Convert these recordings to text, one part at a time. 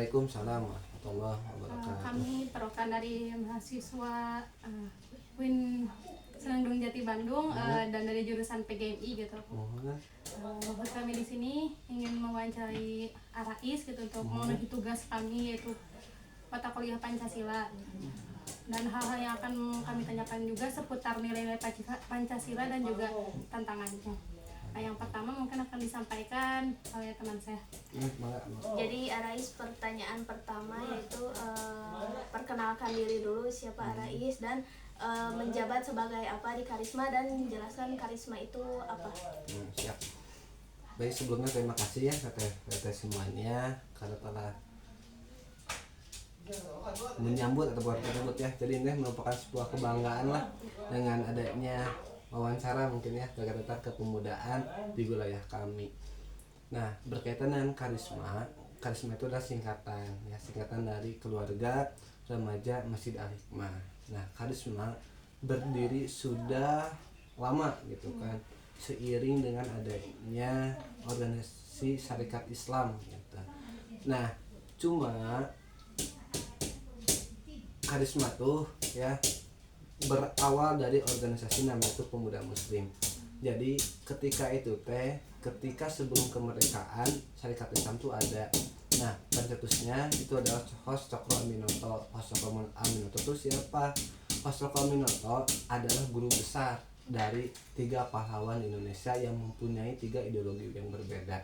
Waalaikumsalam warahmatullahi wabarakatuh. Kami perwakilan dari mahasiswa UIN Senandung Jati Bandung dan dari jurusan PGMI gitu. Kami di sini ingin mewawancarai Arais gitu untuk memenuhi tugas kami yaitu mata kuliah Pancasila. Dan hal-hal yang akan kami tanyakan juga seputar nilai-nilai Pancasila dan juga tantangannya. Nah, yang pertama mungkin akan disampaikan oleh teman saya. Jadi Arais, pertanyaan pertama yaitu perkenalkan diri dulu, siapa Arais dan menjabat sebagai apa di Karisma, dan menjelaskan Karisma itu apa. Siap. Baik, sebelumnya terima kasih ya teteh semuanya karena telah menyambut atau buat tersebut ya. Jadi ini merupakan sebuah kebanggaan lah dengan adanya wawancara mungkin ya tentang kepemudaan di wilayah kami. Nah, berkaitan dengan karisma itu adalah singkatan dari Keluarga Remaja Masjid Al-Hikmah. Nah, karisma berdiri sudah lama gitu kan, seiring dengan adanya organisasi Syarikat Islam gitu. Nah, cuma karisma tuh ya berawal dari organisasi namanya itu Pemuda Muslim. Jadi ketika sebelum kemerdekaan Syarikat Islam itu ada. Nah, pencetusnya itu adalah Hos Cokro Aminoto. Hos Cokro Aminoto itu siapa? Hos Cokro Aminoto adalah guru besar dari 3 pahlawan Indonesia yang mempunyai 3 ideologi yang berbeda.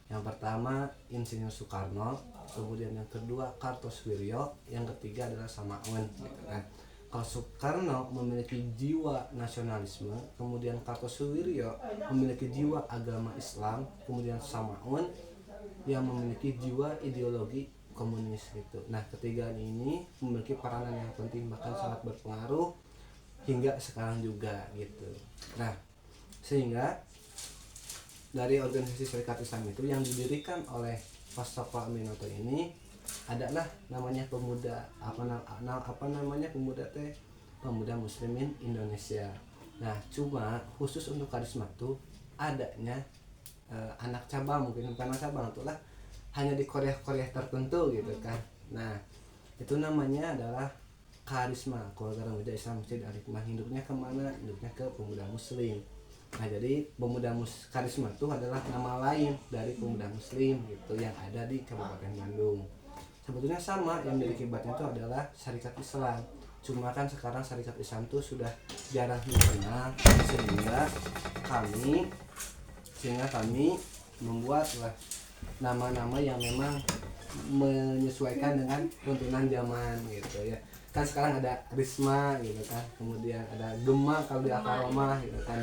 Yang pertama Insinyur Soekarno, kemudian yang kedua Kartosuwiryo, yang ketiga adalah Samaun gitu kan. Kalau Soekarno memiliki jiwa nasionalisme, kemudian Kartosuwiryo memiliki jiwa agama Islam, kemudian Samaun yang memiliki jiwa ideologi komunis gitu. Nah, ketiga ini memiliki peranan yang penting, bahkan sangat berpengaruh hingga sekarang juga gitu. Nah, sehingga dari organisasi Syarikat Islam itu yang didirikan oleh Hos Cokro Aminoto ini adalah namanya pemuda Pemuda Muslimin Indonesia. Nah, cuma khusus untuk karisma tuh adanya anak cabang, mungkin bukan anak cabang, itulah hanya di Korea tertentu gitu kan. Nah, itu namanya adalah karisma Keluarga Remaja Islam Masjid Al-Hikmah. Induknya kemana? Induknya ke Pemuda Muslim. Nah, jadi karisma itu adalah nama lain dari Pemuda Muslim gitu yang ada di Kabupaten Bandung. Sebetulnya sama, yang memiliki kibatnya itu adalah Syarikat Islam. Cuma kan sekarang Syarikat Islam itu sudah jarang dikenal, sehingga kami membuat nama-nama yang memang menyesuaikan dengan tuntunan zaman gitu ya. Kan sekarang ada Risma gitu kan, kemudian ada Gema kalau di Akaroma gitu kan,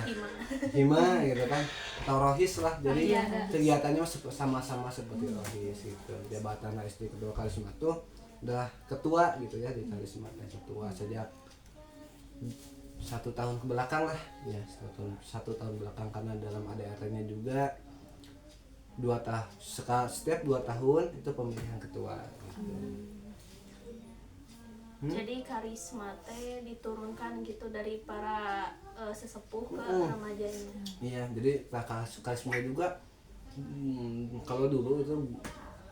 Hima gitu kan, atau Rohis lah. Jadi kegiatannya sama-sama seperti Rohis gitu. Jabatan istri kedua Karisma tuh udah ketua gitu ya di Karisma, ketua sejak 1 tahun ke belakang lah ya, 1 tahun belakang, karena dalam ADRT-nya juga setiap 2 tahun itu pemilihan ketua gitu. Jadi karisma teh diturunkan gitu dari para sesepuh ke remajanya. Iya, jadi karisma juga kalau dulu itu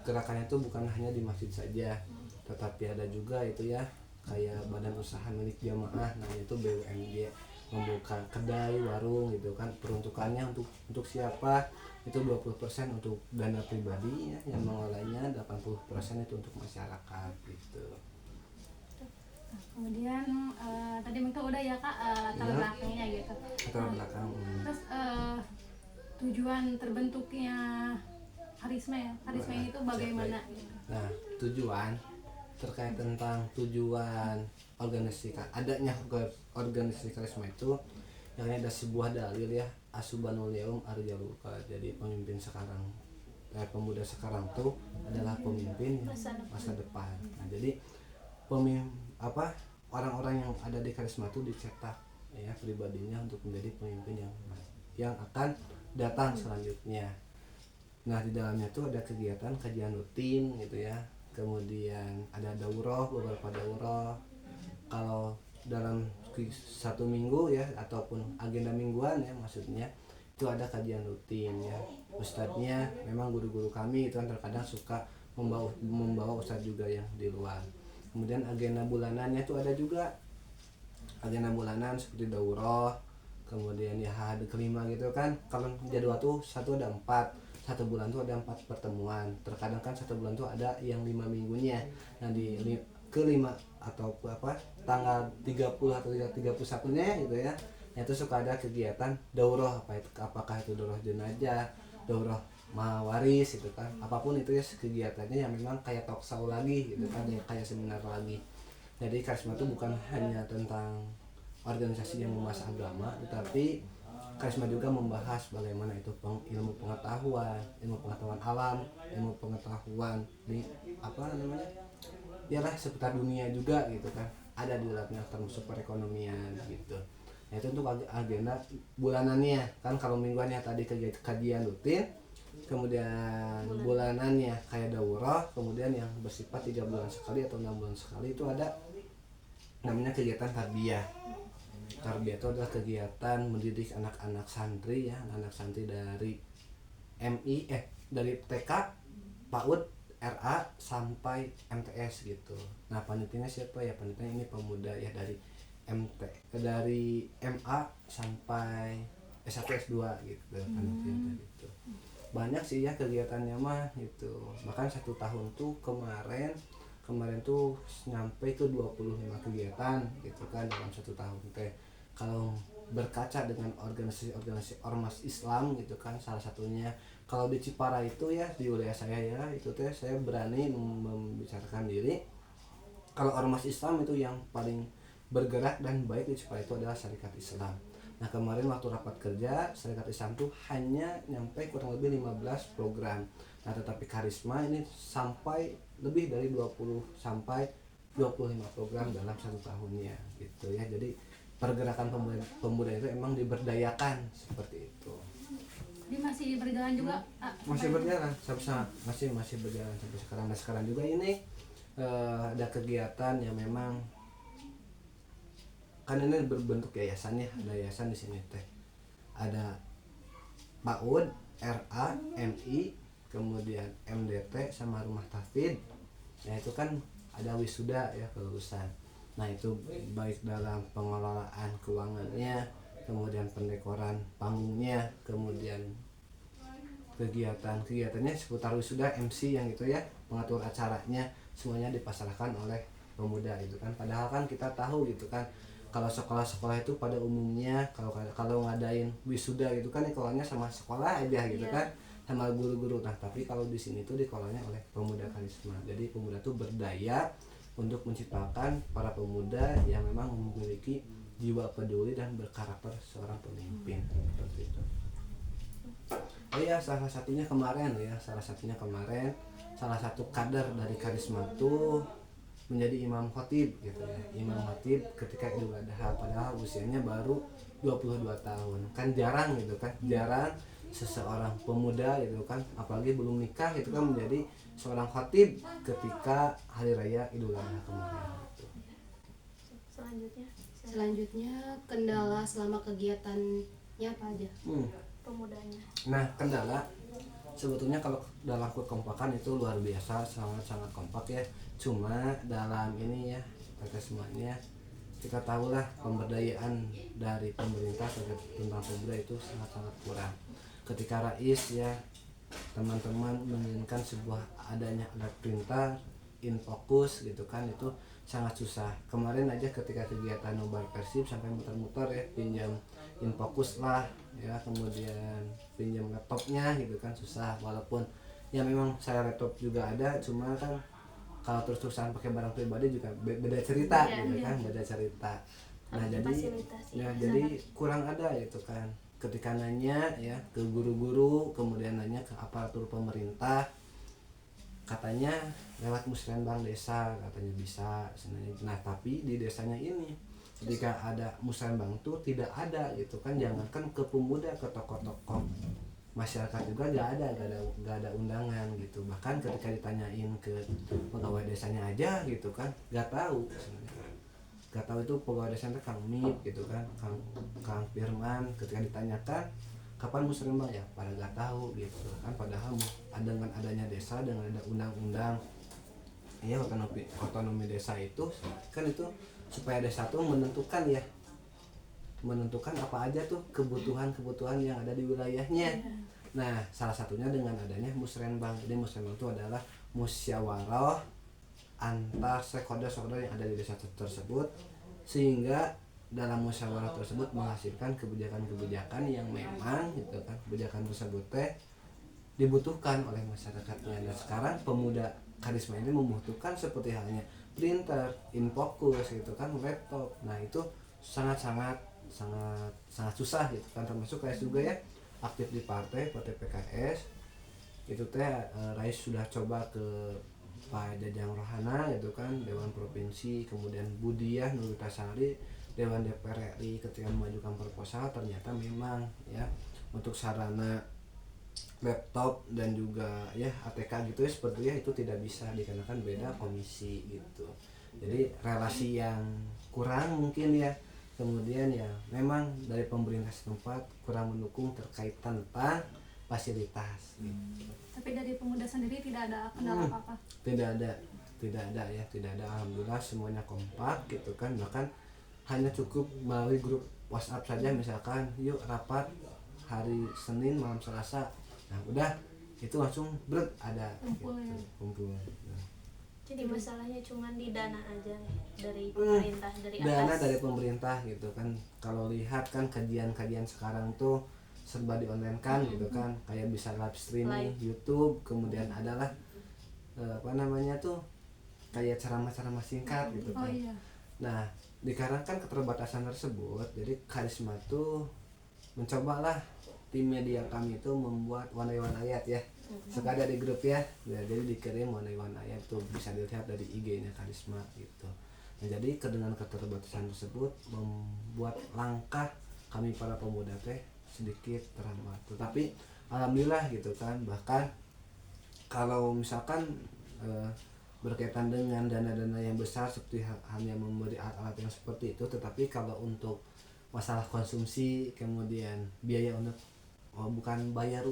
gerakannya itu bukan hanya di masjid saja, tetapi ada juga itu ya kayak badan usaha milik jamaah, namanya itu BUMJ, membuka kedai, warung gitu kan. Peruntukannya untuk siapa? Itu 20% untuk dana pribadi ya, yang mengolahnya 80% itu untuk masyarakat gitu. Kemudian tadi mungkin udah ya Kak latar belakangnya gitu. Latar belakang. Terus tujuan terbentuknya karisma itu bagaimana? Nah, tujuan terkait tentang tujuan adanya organisasi karisma itu yang ada sebuah dalil ya, Asubanul Yaum Arjaluka. Jadi pemimpin sekarang pemuda sekarang tuh adalah pemimpin masa depan. Nah, jadi orang-orang yang ada di karisma itu dicetak ya pribadinya untuk menjadi pemimpin yang akan datang selanjutnya. Nah, di dalamnya tuh ada kegiatan kajian rutin gitu ya. Kemudian ada beberapa daurah. Kalau dalam 1 minggu ya, ataupun agenda mingguan ya maksudnya, itu ada kajian rutin ya. Ustadznya memang guru-guru kami itu kan terkadang suka membawa ustadz juga yang di luar. Kemudian agenda bulanannya tuh ada juga agenda bulanan seperti daurah, kemudian ya hari kelima gitu kan. Kalau jadwal tuh satu ada 4, satu bulan tuh ada 4 pertemuan. Terkadang kan satu bulan tuh ada yang 5 minggunya. Nah di kelima atau apa tanggal 30 atau 31-nya gitu ya, itu suka ada kegiatan daurah, apakah itu daurah jenazah, daurah mawaris gitu kan, apapun itu ya kegiatannya yang memang kayak talk show lagi gitu kan, ya kayak seminar lagi. Jadi karisma itu bukan hanya tentang organisasi yang membahas agama, tetapi karisma juga membahas bagaimana itu ilmu pengetahuan alam, ilmu pengetahuan di apa namanya, ialah seputar dunia juga gitu kan, ada di dalamnya, termasuk perekonomian gitu. Nah, itu untuk agenda bulanannya kan. Kalau mingguannya tadi kajian rutin, kemudian bulanannya kayak daurah, kemudian yang bersifat 3 bulan sekali atau 6 bulan sekali itu ada namanya kegiatan tarbiyah. Tarbiyah itu adalah kegiatan mendidik anak-anak santri ya, anak santri dari dari TK, PAUD, RA sampai MTS gitu. Nah panitianya siapa ya? Panitianya ini pemuda ya, dari dari MA sampai S1 S2 gitu panitianya gitu. Banyak sih ya kegiatannya mah itu. Bahkan 1 tahun tuh kemarin tuh nyampe ke 25 kegiatan gitu kan dalam 1 tahun teh. Kalau berkaca dengan organisasi ormas Islam gitu kan, salah satunya kalau di Cipara itu ya, di wilayah saya ya, itu teh saya berani membicarakan diri kalau ormas Islam itu yang paling bergerak dan baik di Cipara itu adalah Syarikat Islam. Nah kemarin waktu rapat kerja Syarikat Islam tuh hanya nyampe kurang lebih 15 program. Nah tetapi karisma ini sampai lebih dari 20 sampai 25 program dalam 1 tahunnya gitu ya. Jadi pergerakan pemuda itu emang diberdayakan seperti itu. Jadi masih berjalan juga. Masih berjalan masih berjalan sampai sekarang. Nah sekarang juga ini ada kegiatan yang memang kan ini berbentuk yayasan ya, ada yayasan di sini teh. Ada PAUD, RA, MI, kemudian MDT sama rumah tahfidz. Nah itu kan ada wisuda ya, kelulusan. Nah itu baik dalam pengelolaan keuangannya, kemudian pendekoran panggungnya, kemudian kegiatannya seputar wisuda, MC yang gitu ya, pengatur acaranya, semuanya dipasarkan oleh pemuda gitu kan. Padahal kan kita tahu gitu kan, kalau sekolah-sekolah itu pada umumnya kalau ngadain wisuda gitu kan dikelolanya sama sekolah aja gitu kan, sama guru-guru. Nah tapi kalau di sini tuh dikelolanya oleh pemuda karisma. Jadi pemuda tuh berdaya untuk menciptakan para pemuda yang memang memiliki jiwa peduli dan berkarakter seorang pemimpin seperti itu. Oh iya, salah satunya kemarin salah satu kader dari karisma tuh menjadi imam khatib gitu ya. Imam khatib ketika Idul Adha, padahal usianya baru 22 tahun. Kan jarang gitu kan, jarang seseorang pemuda gitu kan, apalagi belum nikah gitu kan, menjadi seorang khatib ketika hari raya Idul Adha kemarin gitu. Selanjutnya kendala selama kegiatannya apa aja? Pemudanya. Nah kendala sebetulnya kalau dalam kekompakan itu luar biasa, sangat kompak ya. Cuma dalam ini ya semuanya kita tahulah pemberdayaan dari pemerintah tentang pemuda itu sangat kurang. Ketika Rais ya teman-teman menginginkan adanya alat printer infocus gitu kan, itu sangat susah. Kemarin aja ketika kegiatan nobar persib sampai muter-muter ya, pinjam infocus lah ya, kemudian pinjam laptopnya gitu kan, susah. Walaupun ya memang saya laptop juga ada, cuma kan kalau terus-terusan pakai barang pribadi juga beda cerita gitu kan, beda cerita. Nah jadi kurang ada gitu kan. Ketika nanya ya ke guru-guru, kemudian nanya ke aparatur pemerintah, katanya lewat musrenbang desa katanya bisa sebenarnya. Nah tapi di desanya ini ketika ada musrenbang tuh tidak ada gitu kan, jangankan ke pemuda, ke tokoh-tokoh masyarakat juga gak ada undangan gitu. Bahkan ketika ditanyain ke pegawai desanya aja gitu kan gak tahu sebenarnya. Itu pegawai desanya Kang Mip gitu kan, Kang Firman, ketika ditanyakan kapan musrenbang ya pada nggak tahu gitu kan, padahal dengan adanya desa, dengan ada undang-undang ya otonomi desa itu kan, itu supaya desa tuh menentukan apa aja tuh kebutuhan yang ada di wilayahnya. Nah, salah satunya dengan adanya musrenbang. Jadi musrenbang itu adalah musyawarah antar stakeholder yang ada di desa tersebut, sehingga dalam musyawarah tersebut menghasilkan kebijakan-kebijakan yang memang gitu kan, kebijakan tersebut dibutuhkan oleh masyarakatnya. Dan sekarang pemuda karisma ini membutuhkan seperti halnya printer, infocus gitu kan, laptop. Nah, itu sangat susah gitu kan, termasuk Rais juga ya aktif di partai PKS. Itu Rais sudah coba ke Pak Jajang Rohana gitu kan, Dewan Provinsi, kemudian Budiah Nurwitasari, Dewan DPR RI ketika memajukan proposal, ternyata memang ya untuk sarana laptop dan juga ya ATK gitu ya seperti ya itu tidak bisa dikarenakan beda komisi gitu. Jadi relasi yang kurang mungkin ya. Kemudian ya memang dari pemerintah setempat kurang mendukung terkait tentang fasilitas gitu. Tapi dari pemuda sendiri tidak ada kendala apa-apa? Tidak ada ya, tidak ada. Alhamdulillah semuanya kompak gitu kan, bahkan hanya cukup melalui grup WhatsApp saja, misalkan yuk rapat hari Senin malam Selasa, nah udah itu langsung ada Kumpul gitu, ya. kumpul. Nah, Jadi masalahnya cuma di dana aja dari pemerintah, dari dana atas. dari pemerintah gitu kan. Kalau lihat kan kajian sekarang tuh serba di online kan gitu kan, kayak bisa live streaming YouTube, kemudian adalah apa namanya tuh kayak ceramah-ceramah singkat gitu Oh kan. iya. Nah, dikarenakan keterbatasan tersebut, jadi Karisma tuh mencobalah tim media kami itu membuat one-on-one ayat ya. Suka ada di grup ya. Jadi dikirim one-on-one ayat tuh bisa dilihat dari IG-nya Karisma gitu. Nah, jadi dengan keterbatasan tersebut membuat langkah kami para pemuda sedikit terhambat. Tetapi alhamdulillah gitu kan, bahkan kalau misalkan berkaitan dengan dana-dana yang besar seperti hanya memberi alat-alat yang seperti itu, tetapi kalau untuk masalah konsumsi kemudian biaya untuk bukan bayar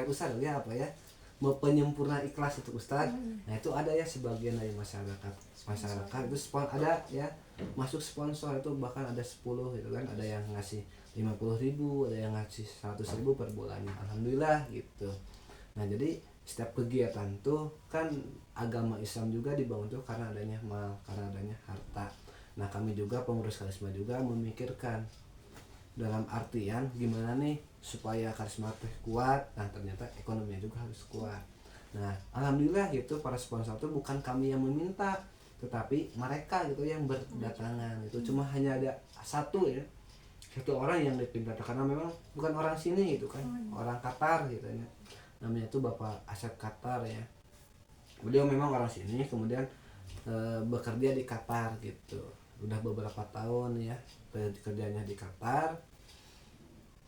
besar ya apa ya, penyempurna ikhlas untuk Ustadz. Nah itu ada ya sebagian dari masyarakat itu ada ya masuk sponsor, itu bahkan ada 10 gitu kan, ada yang ngasih 50.000, ada yang ngasih 100.000 per bulannya, alhamdulillah gitu. Nah jadi setiap kegiatan tuh kan agama Islam juga dibangun tuh karena adanya mal, karena adanya harta. Nah kami juga pengurus Karisma juga memikirkan dalam artian gimana nih supaya Karisma kuat. Nah ternyata ekonominya juga harus kuat. Nah alhamdulillah gitu, para sponsor tuh bukan kami yang meminta, tetapi mereka gitu yang berdatangan. Itu cuma hanya ada satu orang yang dipinta karena memang bukan orang sini gitu kan, orang Qatar gitu ya. Namanya tuh Bapak Asep Qatar ya. Beliau memang orang sini, kemudian bekerja di Qatar gitu. Udah beberapa tahun ya kerjanya di Qatar.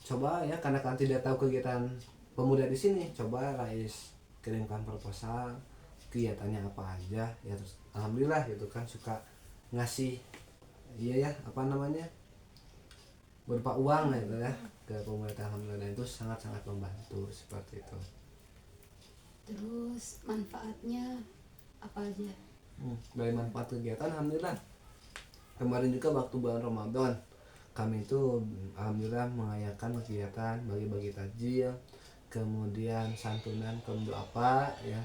Coba ya karena kan tidak tahu kegiatan pemuda di sini, coba Rais kirimkan proposal kegiatannya apa aja ya, terus alhamdulillah gitu kan suka ngasih iya ya apa namanya berupa uang gitu ya ke pemerintah, alhamdulillah. Dan itu sangat membantu seperti itu. Terus manfaatnya apa aja? Dari manfaat kegiatan alhamdulillah, kemarin juga waktu bulan Ramadan kami itu alhamdulillah mengayakan kegiatan bagi-bagi takjil, kemudian santunan kaum apa ya,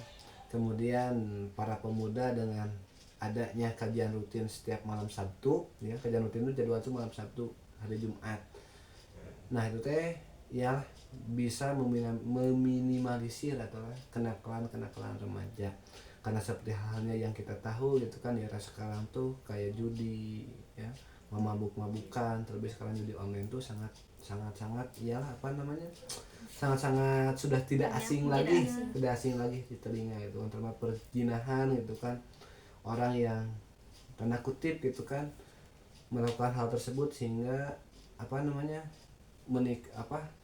kemudian para pemuda dengan adanya kajian rutin setiap malam Sabtu ya. Kajian rutin itu jadwal itu malam Sabtu hari Jumat. Nah itu ya bisa meminimalisir atau kenakalan remaja, karena seperti halnya yang kita tahu gitu kan di era sekarang tuh kayak judi ya, memabuk-mabukan, terlebih sekarang judi online tuh sangat ya apa namanya sangat sudah tidak asing lagi di telinga itu, terutama perzinahan gitu kan, orang yang tanda kutip gitu kan melakukan hal tersebut sehingga apa namanya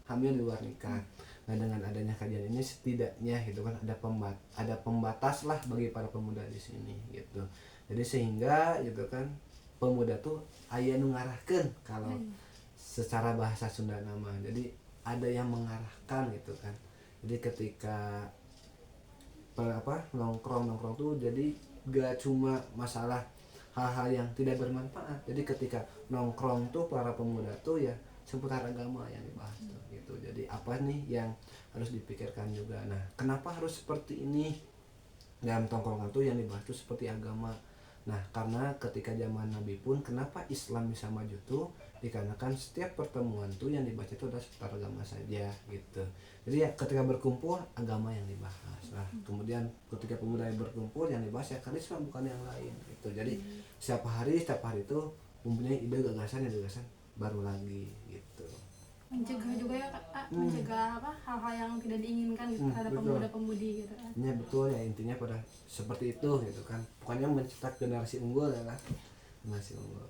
hamil di luar nikah. Nah dengan adanya kajian ini setidaknya gitu kan ada pembatas lah bagi para pemuda di sini gitu. Jadi sehingga gitu kan pemuda tuh aya nu ngarahkeun kalau secara bahasa Sunda nama. Jadi ada yang mengarahkan gitu kan. Jadi ketika nongkrong tuh jadi gak cuma masalah hal-hal yang tidak bermanfaat. Jadi ketika nongkrong tuh para pemuda tuh ya seputar agama yang dibahas tuh, gitu. Jadi apa nih yang harus dipikirkan juga. Nah, kenapa harus seperti ini? Dalam tongkrongan tuh yang dibahas tuh seperti agama. Nah, karena ketika zaman Nabi pun kenapa Islam bisa maju tuh dikarenakan setiap pertemuan tuh yang dibaca itu adalah seputar agama saja gitu. Jadi ya ketika berkumpul agama yang dibahas. Nah, kemudian ketika pemuda yang berkumpul yang dibahas ya karisma bukan yang lain gitu. Jadi setiap hari itu mempunyai ide gagasan baru lagi gitu. Mencegah juga ya Kak, mencegah hal-hal yang tidak diinginkan gitu terhadap betul. pemuda-pemudi gitu kan. Ya betul ya, intinya pada seperti itu gitu kan. Pokoknya mencetak generasi unggul ya kan. Generasi unggul.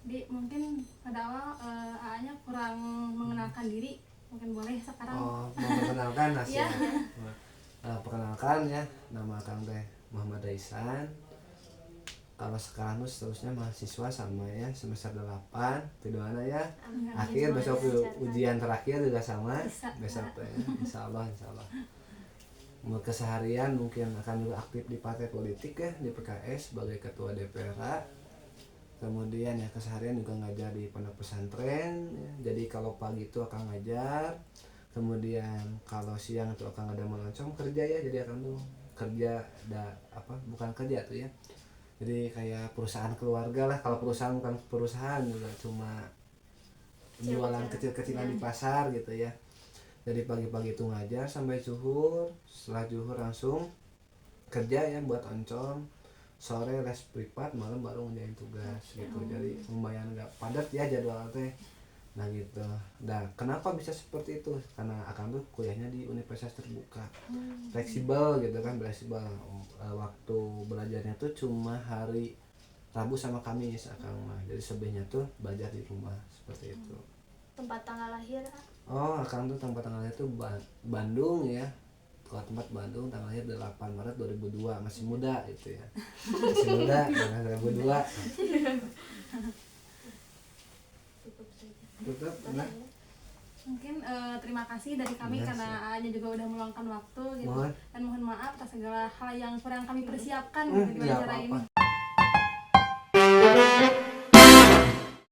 Jadi mungkin pada awal A-nya kurang mengenalkan diri, mungkin boleh sekarang. Oh, memperkenalkan nasi. Iya. Perkenalkan ya, nama Kang teh Muhammad Raisan. Kalau sekarang tuh seterusnya mahasiswa sama ya semester 8 kedua ya. Akhir besok ujian terakhir juga sama. Besok ya, insya Allah. Keseharian mungkin akan juga aktif di partai politik ya, di PKS sebagai ketua DPRA. Kemudian ya keseharian juga ngajar di pondok pesantren ya. Jadi kalau pagi itu akan ngajar, kemudian kalau siang itu akan ada melancong kerja ya. Jadi akan tuh kerja bukan kerja tuh ya, jadi kayak perusahaan keluarga lah. Kalau perusahaan bukan perusahaan juga, cuma jualan kecil-kecilan di pasar gitu ya. Jadi pagi-pagi itu ngajar sampai zuhur, setelah zuhur langsung kerja ya buat oncom, sore les privat, malam baru ngerjain tugas gitu. Jadi lumayan gak padat ya jadwal teh. Nah gitu. Nah kenapa bisa seperti itu? Karena akan tuh kuliahnya di universitas terbuka, fleksibel gitu kan, fleksibel. Waktu belajarnya tuh cuma hari Rabu sama Kamis akang mah. Jadi selebihnya tuh belajar di rumah seperti itu. Tempat tanggal lahir Oh, akang tuh tempat tanggal lahir tuh Bandung ya. Kalau tempat Bandung tanggal lahir 8 Maret 2002, masih muda itu ya. Masih muda tanggal 2002. Tutup, nah. Mungkin terima kasih dari kami karena A-nya juga udah meluangkan waktu gitu. Dan mohon maaf atas segala hal yang kurang kami persiapkan gitu di acara ini.